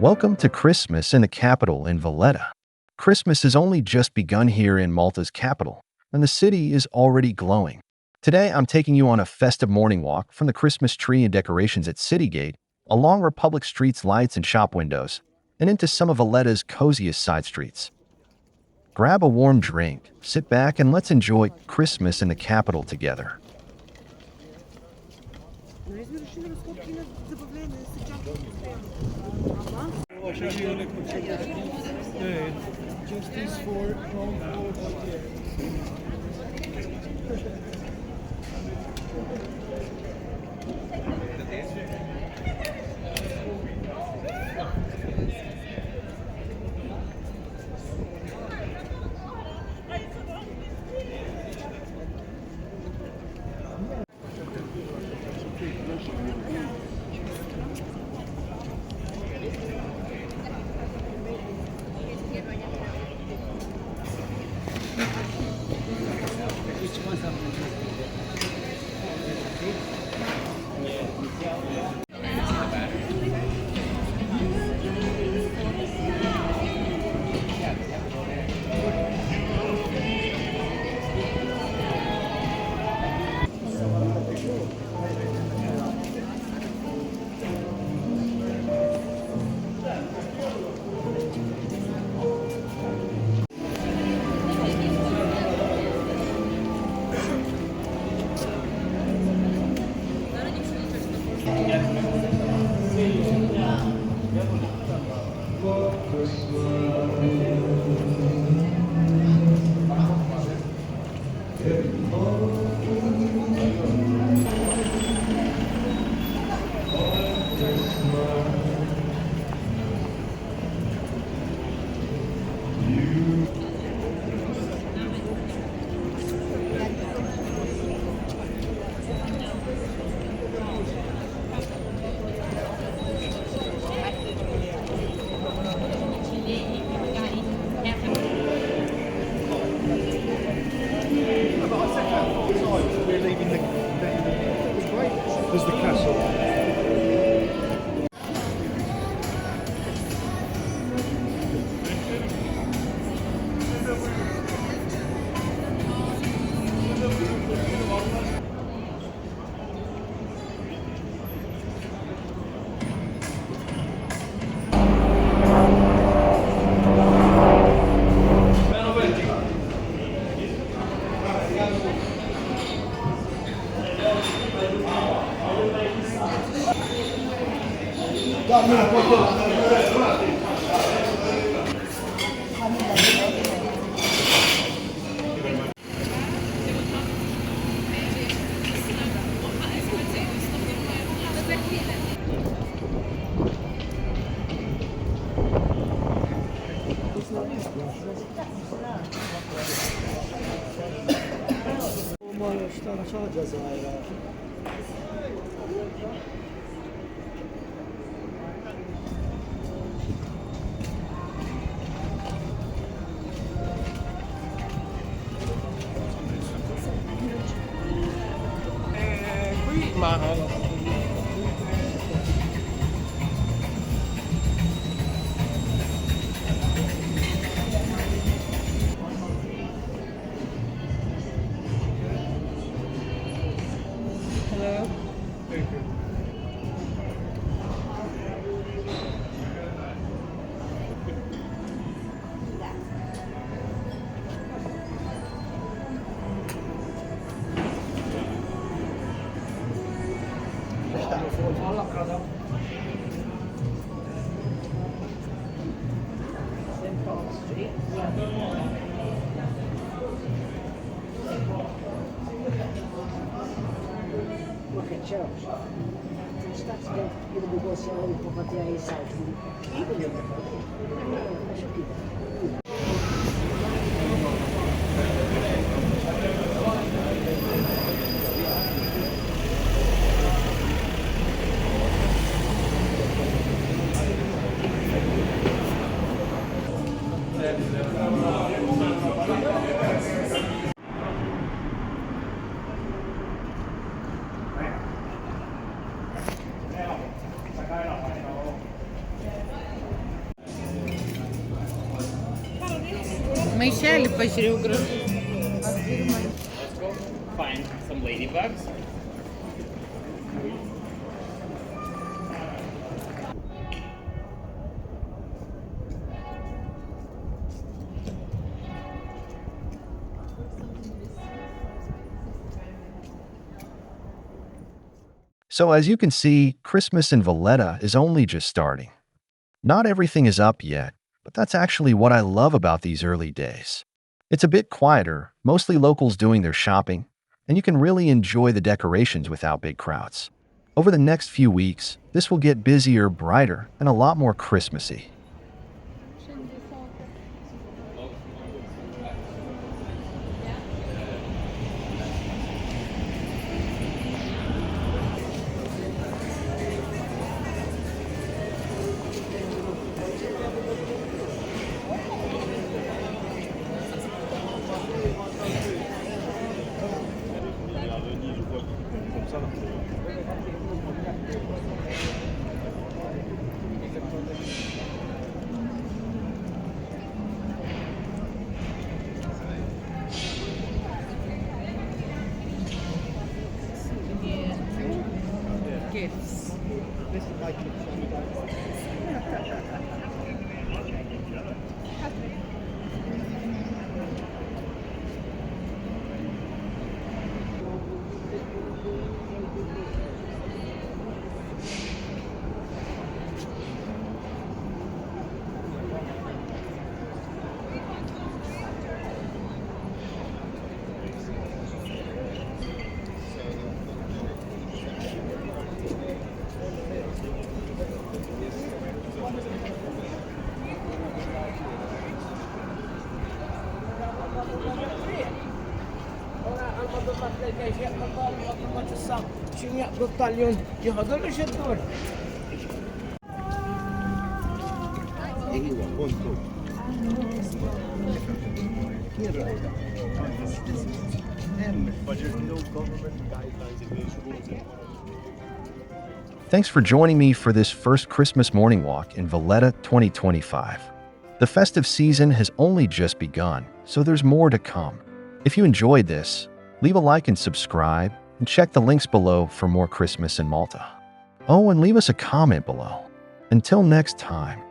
Welcome to Christmas in the capital in Valletta. Christmas has only just begun here in Malta's capital, and the city is already glowing. Today, I'm taking you on a festive morning walk from the Christmas tree and decorations at City Gate, along Republic Street's lights and shop windows, and into some of Valletta's coziest side streets. Grab a warm drink, sit back, and let's enjoy Christmas in the capital together. Justice for wrongful There's the castle. Ciao. Sta io devo passare un po' ai salti. May shell pa siya group. Let's go find some ladybugs. So as you can see, Christmas in Valletta is only just starting. Not everything is up yet, but that's actually what I love about these early days. It's a bit quieter, mostly locals doing their shopping, and you can really enjoy the decorations without big crowds. Over the next few weeks, this will get busier, brighter, and a lot more Christmassy. Gifts. Thanks for joining me for this first Christmas morning walk in Valletta 2025. The festive season has only just begun, so there's more to come. If you enjoyed this, leave a like and subscribe, and check the links below for more Christmas in Malta. Oh, and leave us a comment below. Until next time.